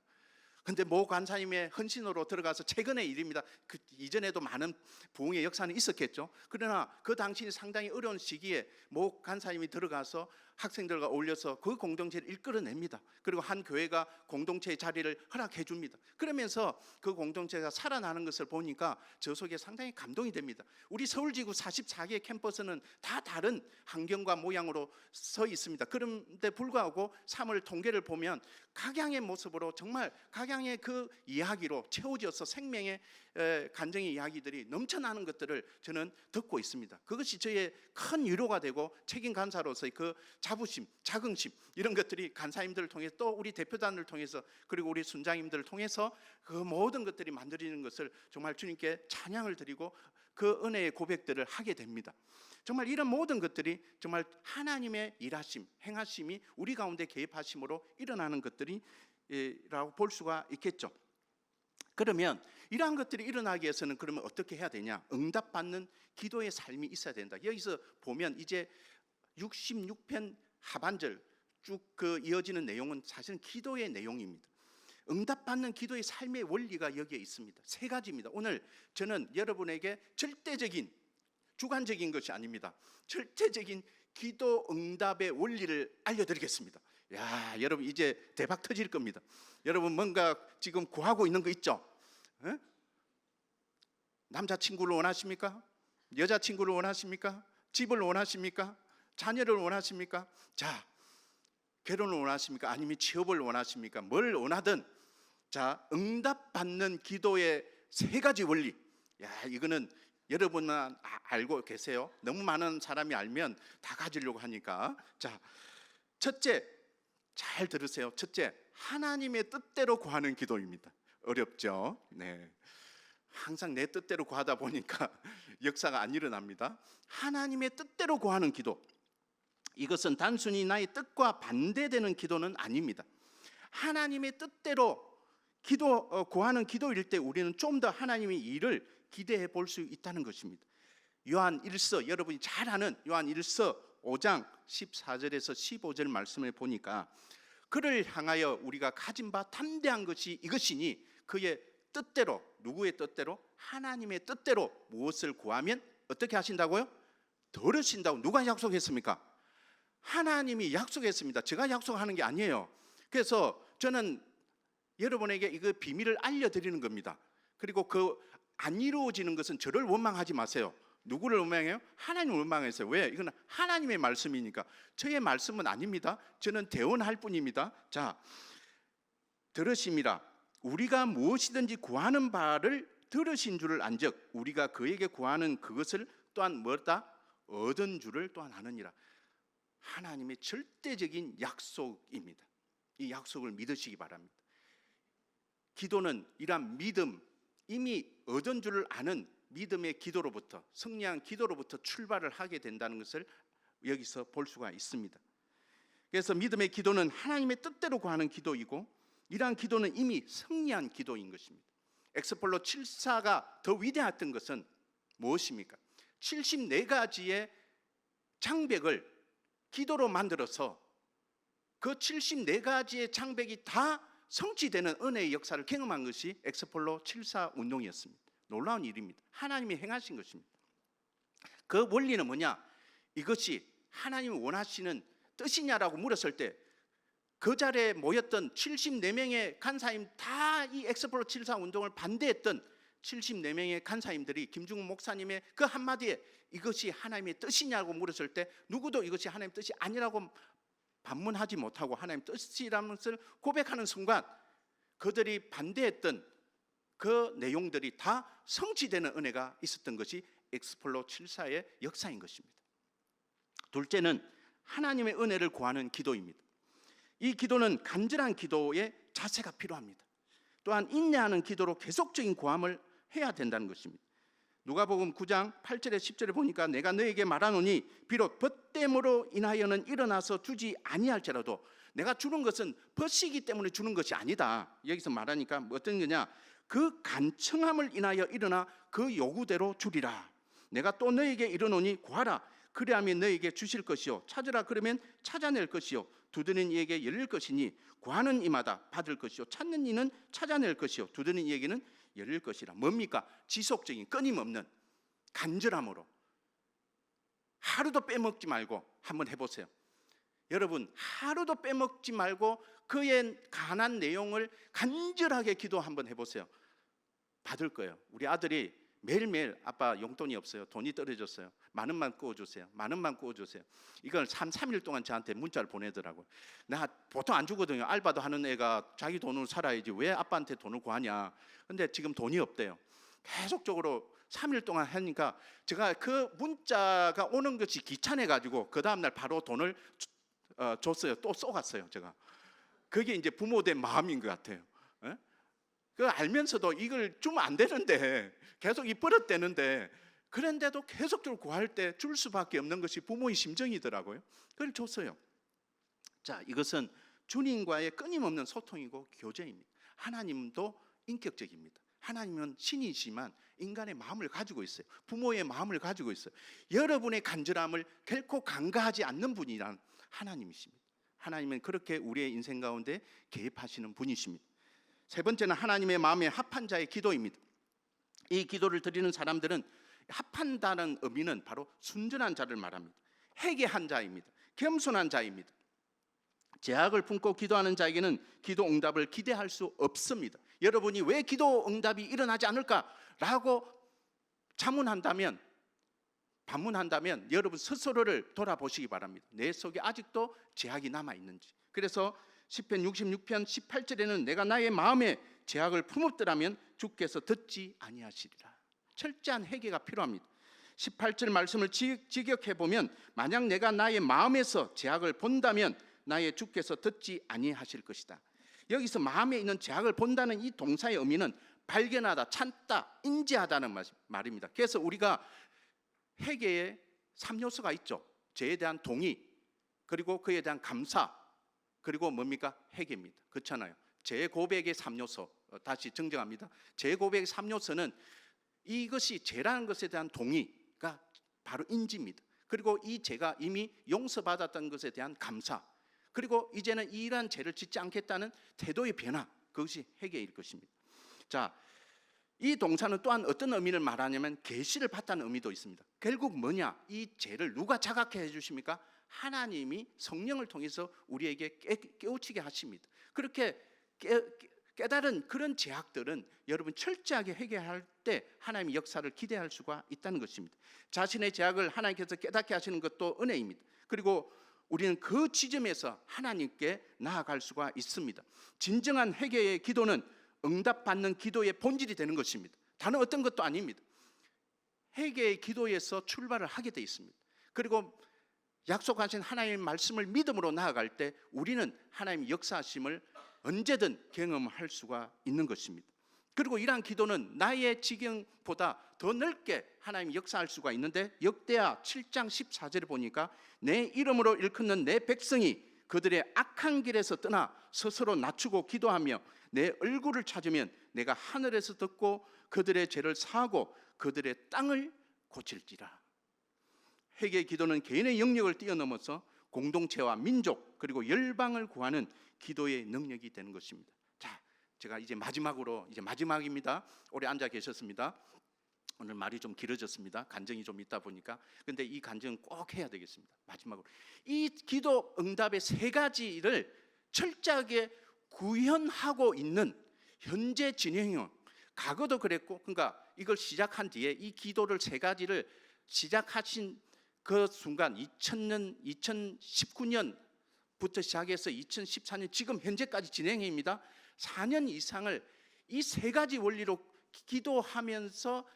근데 모 간사님의 헌신으로 들어가서 최근의 일입니다. 그 이전에도 많은 부흥의 역사는 있었겠죠. 그러나 그 당시 상당히 어려운 시기에 모 간사님이 들어가서 학생들과 어울려서 그 공동체를 이끌어냅니다. 그리고 한 교회가 공동체의 자리를 허락해 줍니다. 그러면서 그 공동체가 살아나는 것을 보니까 저 속에 상당히 감동이 됩니다. 우리 서울지구 44개 캠퍼스는 다 다른 환경과 모양으로 서 있습니다. 그런데 불구하고 3월 통계를 보면 각양의 모습으로 정말 각양의 그 이야기로 채워져서 생명의 간증의 이야기들이 넘쳐나는 것들을 저는 듣고 있습니다. 그것이 저의 큰 위로가 되고 책임 간사로서의 그 자부심, 자긍심 이런 것들이 간사님들을 통해서 또 우리 대표단을 통해서 그리고 우리 순장님들을 통해서 그 모든 것들이 만들어지는 것을 정말 주님께 찬양을 드리고 그 은혜의 고백들을 하게 됩니다. 정말 이런 모든 것들이 정말 하나님의 일하심, 행하심이 우리 가운데 개입하심으로 일어나는 것들이라고 볼 수가 있겠죠. 그러면 이러한 것들이 일어나기 위해서는 그러면 어떻게 해야 되냐? 응답받는 기도의 삶이 있어야 된다. 여기서 보면 이제 66편 하반절 쭉 그 이어지는 내용은 사실은 기도의 내용입니다. 응답받는 기도의 삶의 원리가 여기에 있습니다. 세 가지입니다. 오늘 저는 여러분에게 절대적인 주관적인 것이 아닙니다. 절대적인 기도 응답의 원리를 알려드리겠습니다. 야, 여러분 이제 대박 터질 겁니다. 여러분 뭔가 지금 구하고 있는 거 있죠? 에? 남자친구를 원하십니까? 여자친구를 원하십니까? 집을 원하십니까? 자녀를 원하십니까? 자, 결혼을 원하십니까? 아니면 취업을 원하십니까? 뭘 원하든 자, 응답받는 기도의 세 가지 원리. 야, 이거는 여러분은 알고 계세요? 너무 많은 사람이 알면 다 가지려고 하니까. 자, 첫째, 잘 들으세요. 첫째, 하나님의 뜻대로 구하는 기도입니다. 어렵죠? 네. 항상 내 뜻대로 구하다 보니까 역사가 안 일어납니다. 하나님의 뜻대로 구하는 기도. 이것은 단순히 나의 뜻과 반대되는 기도는 아닙니다. 하나님의 뜻대로 구하는 기도일 때 우리는 좀 더 하나님의 일을 기대해 볼 수 있다는 것입니다. 요한 1서, 여러분이 잘 아는 요한 1서 5장 14절에서 15절 말씀을 보니까 그를 향하여 우리가 가진 바 담대한 것이 이것이니 그의 뜻대로, 누구의 뜻대로? 하나님의 뜻대로 무엇을 구하면 어떻게 하신다고요? 들으신다고. 누가 약속했습니까? 하나님이 약속했습니다. 제가 약속하는 게 아니에요. 그래서 저는 여러분에게 이거 비밀을 알려드리는 겁니다. 그리고 그 안 이루어지는 것은 저를 원망하지 마세요. 누구를 원망해요? 하나님을 원망했어요. 왜? 이건 하나님의 말씀이니까. 저의 말씀은 아닙니다. 저는 대언할 뿐입니다. 자, 들으심이라 우리가 무엇이든지 구하는 바를 들으신 줄을 안즉 우리가 그에게 구하는 그것을 또한 뭐다? 얻은 줄을 또한 아느니라. 하나님의 절대적인 약속입니다. 이 약속을 믿으시기 바랍니다. 기도는 이러한 믿음, 이미 얻은 줄을 아는 믿음의 기도로부터, 승리한 기도로부터 출발을 하게 된다는 것을 여기서 볼 수가 있습니다. 그래서 믿음의 기도는 하나님의 뜻대로 구하는 기도이고 이러한 기도는 이미 승리한 기도인 것입니다. 엑스폴로 74가 더 위대했던 것은 무엇입니까? 74가지의 장벽을 기도로 만들어서 그 74가지의 장벽이 다 성취되는 은혜의 역사를 경험한 것이 엑스폴로 74 운동이었습니다. 놀라운 일입니다. 하나님이 행하신 것입니다. 그 원리는 뭐냐? 이것이 하나님이 원하시는 뜻이냐라고 물었을 때 그 자리에 모였던 74명의 간사님 다 이 엑스폴로 74 운동을 반대했던 74명의 간사님들이 김중훈 목사님의 그 한마디에 이것이 하나님의 뜻이냐고 물었을 때 누구도 이것이 하나님의 뜻이 아니라고 반문하지 못하고 하나님의 뜻이라는 것을 고백하는 순간 그들이 반대했던 그 내용들이 다 성취되는 은혜가 있었던 것이 엑스폴로 74의 역사인 것입니다. 둘째는 하나님의 은혜를 구하는 기도입니다. 이 기도는 간절한 기도의 자세가 필요합니다. 또한 인내하는 기도로 계속적인 구함을 해야 된다는 것입니다. 누가복음 9장 8절에 10절에 보니까 내가 너에게 말하노니 비록 벗됨으로 인하여는 일어나서 주지 아니할지라도 내가 주는 것은 벗이기 때문에 주는 것이 아니다. 여기서 말하니까 어떤 거냐? 그 간청함을 인하여 일어나 그 요구대로 주리라. 내가 또 너에게 이르노니 구하라. 그리하면 너에게 주실 것이요, 찾으라 그러면 찾아낼 것이요, 두드리는 이에게 열릴 것이니, 구하는 이마다 받을 것이요, 찾는 이는 찾아낼 것이요, 두드리는 이에게는 열릴 것이라. 뭡니까? 지속적인 끊임없는 간절함으로 하루도 빼먹지 말고 한번 해보세요. 여러분, 하루도 빼먹지 말고 그의 간한 내용을 간절하게 기도 한번 해보세요. 받을 거예요. 우리 아들이 매일매일 아빠 용돈이 없어요, 돈이 떨어졌어요, 만 원만 구워주세요, 만 원만 구워주세요. 이걸 3일 동안 저한테 문자를 보내더라고요. 나 보통 안 주거든요. 알바도 하는 애가 자기 돈으로 살아야지 왜 아빠한테 돈을 구하냐. 근데 지금 돈이 없대요. 계속적으로 3일 동안 하니까 제가 그 문자가 오는 것이 귀찮아가지고 그 다음날 바로 돈을 줬어요. 또 쏘갔어요. 제가 그게 이제 부모된 마음인 것 같아요. 에? 그 알면서도 이걸 주면 안 되는데 계속 이 버릇되는데, 그런데도 계속적으로 구할 때 줄 수밖에 없는 것이 부모의 심정이더라고요. 그걸 줬어요. 자, 이것은 주님과의 끊임없는 소통이고 교제입니다. 하나님도 인격적입니다. 하나님은 신이지만 인간의 마음을 가지고 있어요. 부모의 마음을 가지고 있어요. 여러분의 간절함을 결코 간과하지 않는 분이란 하나님이십니다. 하나님은 그렇게 우리의 인생 가운데 개입하시는 분이십니다. 세 번째는 하나님의 마음에 합한 자의 기도입니다. 이 기도를 드리는 사람들은, 합한다는 의미는 바로 순전한 자를 말합니다. 회개한 자입니다. 겸손한 자입니다. 제약을 품고 기도하는 자에게는 기도 응답을 기대할 수 없습니다. 여러분이 왜 기도 응답이 일어나지 않을까라고 자문한다면, 반문한다면 여러분 스스로를 돌아보시기 바랍니다. 내 속에 아직도 제약이 남아있는지. 그래서 시편 66편 18절에는 내가 나의 마음에 제약을 품었더라면 주께서 듣지 아니하시리라. 철저한 회개가 필요합니다. 18절 말씀을 직역해 보면, 만약 내가 나의 마음에서 제약을 본다면 나의 주께서 듣지 아니하실 것이다. 여기서 마음에 있는 제약을 본다는 이 동사의 의미는 발견하다, 찾다, 인지하다는 말입니다. 그래서 우리가 회개에 3요소가 있죠. 죄에 대한 동의, 그리고 그에 대한 감사, 그리고 뭡니까? 회개입니다. 그렇잖아요. 제 고백의 3요소, 다시 정정합니다. 제 고백의 3요소는 이것이 죄라는 것에 대한 동의가 바로 인지입니다. 그리고 이 죄가 이미 용서받았던 것에 대한 감사, 그리고 이제는 이러한 죄를 짓지 않겠다는 태도의 변화, 그것이 회개일 것입니다. 자, 이 동사는 또한 어떤 의미를 말하냐면 계시를 받다는 의미도 있습니다. 결국 뭐냐? 이 죄를 누가 자각해 해주십니까? 하나님이 성령을 통해서 우리에게 깨우치게 하십니다. 그렇게 깨달은 그런 제약들은 여러분 철저하게 회개할 때 하나님의 역사를 기대할 수가 있다는 것입니다. 자신의 제약을 하나님께서 깨닫게 하시는 것도 은혜입니다. 그리고 우리는 그 지점에서 하나님께 나아갈 수가 있습니다. 진정한 회개의 기도는 응답받는 기도의 본질이 되는 것입니다. 다른 어떤 것도 아닙니다. 회개의 기도에서 출발을 하게 되어 있습니다. 그리고 약속하신 하나님의 말씀을 믿음으로 나아갈 때 우리는 하나님의 역사하심을 언제든 경험할 수가 있는 것입니다. 그리고 이러한 기도는 나의 지경보다 더 넓게 하나님이 역사할 수가 있는데, 역대하 7장 14절에 보니까 내 이름으로 일컫는 내 백성이 그들의 악한 길에서 떠나 스스로 낮추고 기도하며 내 얼굴을 찾으면 내가 하늘에서 듣고 그들의 죄를 사하고 그들의 땅을 고칠지라. 회개의 기도는 개인의 영역을 뛰어넘어서 공동체와 민족 그리고 열방을 구하는 기도의 능력이 되는 것입니다. 자, 제가 이제 마지막입니다. 오래 앉아 계셨습니다. 오늘 말이 좀 길어졌습니다. 간증이 좀 있다 보니까. 근데 이 간증은 꼭 해야 되겠습니다. 마지막으로 이 기도 응답의 세 가지를 철저하게 구현하고 있는 현재 진행형, 과거도 그랬고, 그러니까 이걸 시작한 뒤에 이 기도를 세 가지를 시작하신 그 순간 2019년부터 시작해서 2014년 지금 현재까지 진행입니다. 4년 이상을 이 세 가지 원리로 기도하면서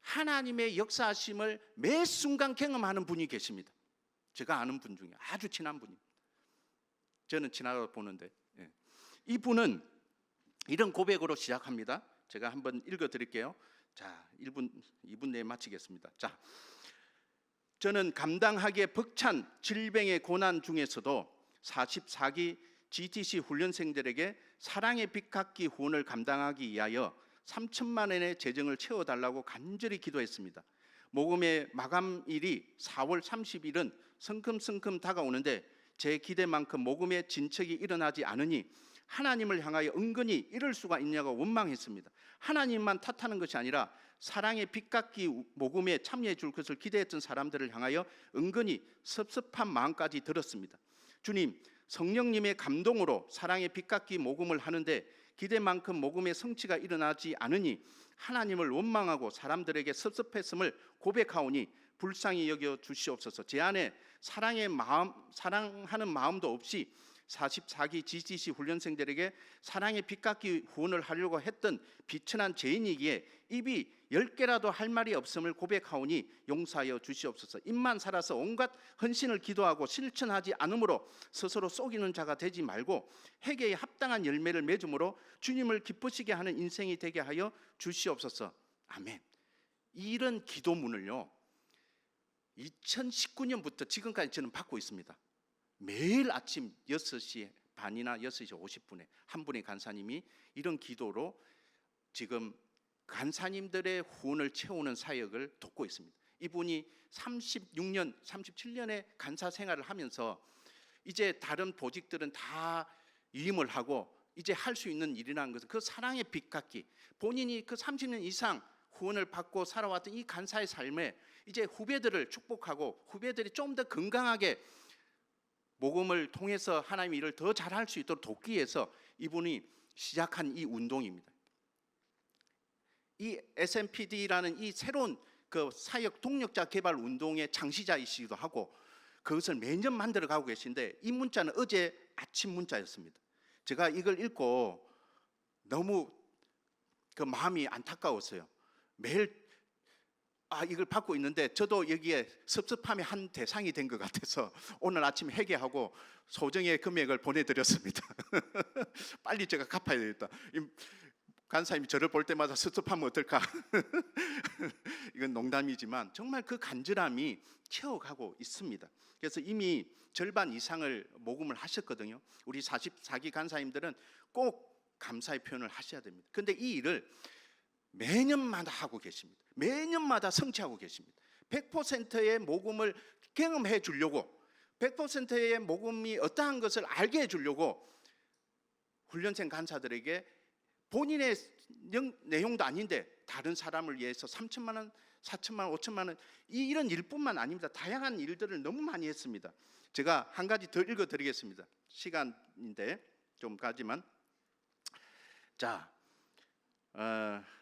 하나님의 역사하심을 매 순간 경험하는 분이 계십니다. 제가 아는 분 중에 아주 친한 분입니다. 저는 친하다고 보는데, 이분은 이런 고백으로 시작합니다. 제가 한번 읽어드릴게요. 자, 2분 내에 마치겠습니다. 자, 저는 감당하기에 벅찬 질병의 고난 중에서도 44기 GTC 훈련생들에게 사랑의 빛깎이 후원을 감당하기 위하여 3천만 원의 재정을 채워달라고 간절히 기도했습니다. 모금의 마감일이 4월 30일은 성큼성큼 다가오는데 제 기대만큼 모금의 진척이 일어나지 않으니 하나님을 향하여 은근히 이럴 수가 있냐고 원망했습니다. 하나님만 탓하는 것이 아니라 사랑의 빛깎이 모금에 참여해 줄 것을 기대했던 사람들을 향하여 은근히 섭섭한 마음까지 들었습니다. 주님, 성령님의 감동으로 사랑의 빛깎이 모금을 하는데 기대만큼 모금의 성취가 일어나지 않으니 하나님을 원망하고 사람들에게 섭섭했음을 고백하오니 불쌍히 여겨 주시옵소서. 제 안에 사랑하는 마음도 없이 44기 GTC 훈련생들에게 사랑의 빛깎이 후원을 하려고 했던 비천한 죄인이기에 입이 10개라도 할 말이 없음을 고백하오니 용서하여 주시옵소서. 입만 살아서 온갖 헌신을 기도하고 실천하지 않으므로 스스로 속이는 자가 되지 말고 회개에 합당한 열매를 맺음으로 주님을 기쁘시게 하는 인생이 되게 하여 주시옵소서. 아멘. 이런 기도문을요 2019년부터 지금까지 저는 받고 있습니다. 매일 아침 6시 반이나 6시 50분에 한 분의 간사님이 이런 기도로 지금 간사님들의 후원을 채우는 사역을 돕고 있습니다. 이분이 36년, 37년의 간사 생활을 하면서 이제 다른 보직들은 다 위임을 하고 이제 할 수 있는 일이라는 것은 그 사랑의 빛깎이, 본인이 그 30년 이상 후원을 받고 살아왔던 이 간사의 삶에 이제 후배들을 축복하고 후배들이 좀 더 건강하게 모금을 통해서 하나님의 일을 더 잘할 수 있도록 돕기 위해서 이분이 시작한 이 운동입니다. 이 SMPD라는 이 새로운 그 사역 동력자 개발 운동의 창시자이시기도 하고 그것을 매년 만들어가고 계신데 이 문자는 어제 아침 문자였습니다. 제가 이걸 읽고 너무 그 마음이 안타까웠어요. 매일 이걸 받고 있는데 저도 여기에 섭섭함의 한 대상이 된 것 같아서 오늘 아침 회개하고 소정의 금액을 보내드렸습니다. 빨리 제가 갚아야 되겠다. 간사님이 저를 볼 때마다 섭섭하면 어떨까? 이건 농담이지만 정말 그 간절함이 채워가고 있습니다. 그래서 이미 절반 이상을 모금을 하셨거든요. 우리 44기 간사님들은 꼭 감사의 표현을 하셔야 됩니다. 그런데 이 일을 매년마다 하고 계십니다. 매년마다 성취하고 계십니다. 100%의 모금을 경험해 주려고 100%의 모금이 어떠한 것을 알게 해 주려고 훈련생 간사들에게 본인의 내용도 아닌데 다른 사람을 위해서 3천만 원, 4천만 원, 5천만 원 이런 일뿐만 아닙니다. 다양한 일들을 너무 많이 했습니다. 제가 한 가지 더 읽어드리겠습니다. 시간인데 좀 가지만 자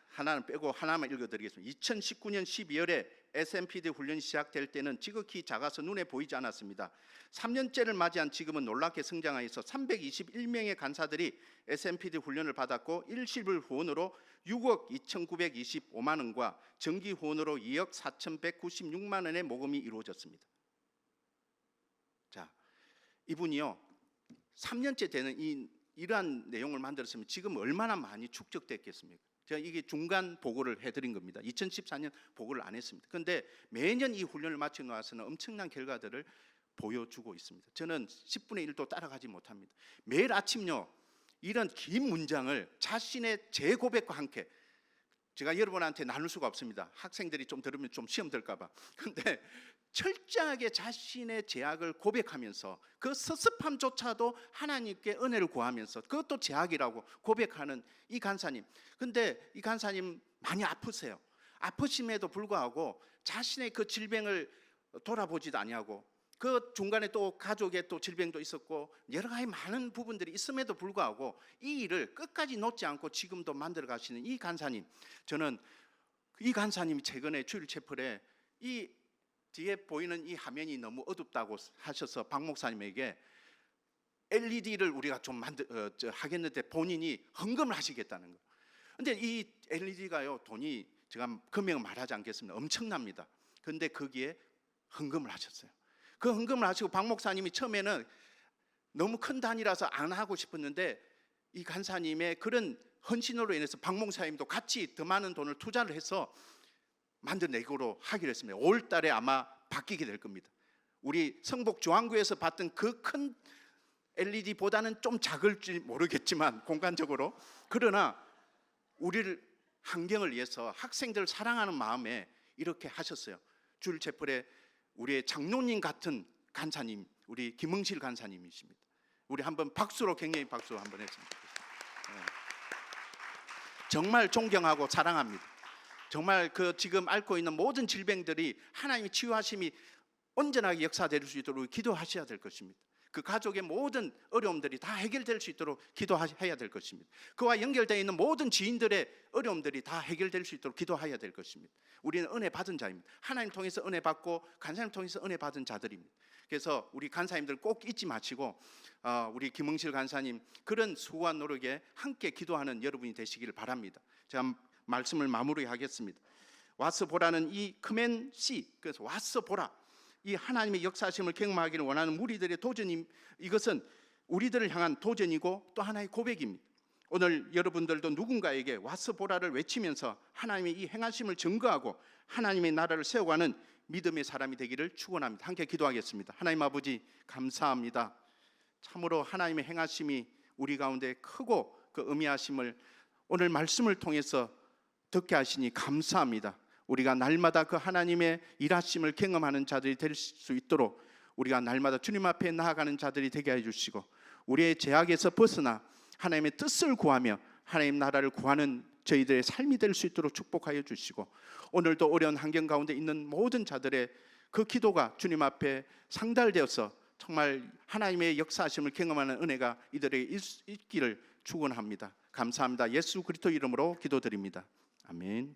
하나는 빼고 하나만 읽어드리겠습니다. 2019년 12월에 SMPD 훈련이 시작될 때는 지극히 작아서 눈에 보이지 않았습니다. 3년째를 맞이한 지금은 놀랍게 성장하여서 321명의 간사들이 SMPD 훈련을 받았고 일시불 후원으로 6억 2,925만 원과 정기 후원으로 2억 4,196만 원의 모금이 이루어졌습니다. 자, 이분이요 3년째 되는 이러한 내용을 만들었으면 지금 얼마나 많이 축적됐겠습니까? 제가 이게 중간 보고를 해드린 겁니다. 2014년 보고를 안 했습니다. 그런데 매년 이 훈련을 마치고 나서는 엄청난 결과들을 보여주고 있습니다. 저는 10분의 1도 따라가지 못합니다. 매일 아침요 이런 긴 문장을 자신의 재고백과 함께 제가 여러분한테 나눌 수가 없습니다. 학생들이 좀 들으면 좀 시험 들까 봐. 그런데 철저하게 자신의 죄악을 고백하면서 그 섭섭함조차도 하나님께 은혜를 구하면서 그것도 죄악이라고 고백하는 이 간사님. 근데 이 간사님 많이 아프세요. 아프심에도 불구하고 자신의 그 질병을 돌아보지도 아니하고 그 중간에 또 가족의 또 질병도 있었고 여러 가지 많은 부분들이 있음에도 불구하고 이 일을 끝까지 놓지 않고 지금도 만들어 가시는 이 간사님. 저는 이 간사님이 최근에 주일 채플에 이 뒤에 보이는 이 화면이 너무 어둡다고 하셔서 박 목사님에게 LED를 우리가 좀 하겠는데 본인이 헌금을 하시겠다는 거. 근데 이 LED가요 돈이 제가 금액은 말하지 않겠습니다. 엄청납니다. 그런데 거기에 헌금을 하셨어요. 그 헌금을 하시고 박 목사님이 처음에는 너무 큰 단위라서 안 하고 싶었는데 이 간사님의 그런 헌신으로 인해서 박 목사님도 같이 더 많은 돈을 투자를 해서 만들어내기로 하기로 했습니다. 5월 달에 아마 바뀌게 될 겁니다. 우리 성북 중앙구에서 봤던 그 큰 LED보다는 좀 작을지 모르겠지만 공간적으로, 그러나 우리를 환경을 위해서 학생들을 사랑하는 마음에 이렇게 하셨어요. 줄체플의 우리의 장로님 같은 간사님, 우리 김흥실 간사님이십니다. 우리 한번 박수로, 굉장히 박수 한번 했으면 좋겠습니다. 네. 정말 존경하고 사랑합니다. 정말 그 지금 앓고 있는 모든 질병들이 하나님의 치유하심이 온전하게 역사될 수 있도록 기도하셔야 될 것입니다. 그 가족의 모든 어려움들이 다 해결될 수 있도록 기도해야 될 것입니다. 그와 연결되어 있는 모든 지인들의 어려움들이 다 해결될 수 있도록 기도해야 될 것입니다. 우리는 은혜 받은 자입니다. 하나님 통해서 은혜 받고 간사님 통해서 은혜 받은 자들입니다. 그래서 우리 간사님들 꼭 잊지 마시고 우리 김흥실 간사님 그런 수고와 노력에 함께 기도하는 여러분이 되시기를 바랍니다. 제가 말씀을 마무리하겠습니다. 와서 보라는 이 커맨 C, 그래서 와서 보라, 이 하나님의 역사하심을 경험하기를 원하는 무리들의 도전임, 이것은 우리들을 향한 도전이고 또 하나의 고백입니다. 오늘 여러분들도 누군가에게 와서 보라를 외치면서 하나님의 이 행하심을 증거하고 하나님의 나라를 세워가는 믿음의 사람이 되기를 축원합니다. 함께 기도하겠습니다. 하나님 아버지, 감사합니다. 참으로 하나님의 행하심이 우리 가운데 크고 그 의미하심을 오늘 말씀을 통해서 듣게 하시니 감사합니다. 우리가 날마다 그 하나님의 일하심을 경험하는 자들이 될 수 있도록 우리가 날마다 주님 앞에 나아가는 자들이 되게 해주시고, 우리의 죄악에서 벗어나 하나님의 뜻을 구하며 하나님 나라를 구하는 저희들의 삶이 될 수 있도록 축복하여 주시고, 오늘도 어려운 환경 가운데 있는 모든 자들의 그 기도가 주님 앞에 상달되어서 정말 하나님의 역사하심을 경험하는 은혜가 이들에게 있기를 축원합니다. 감사합니다. 예수 그리스도 이름으로 기도드립니다. 아멘.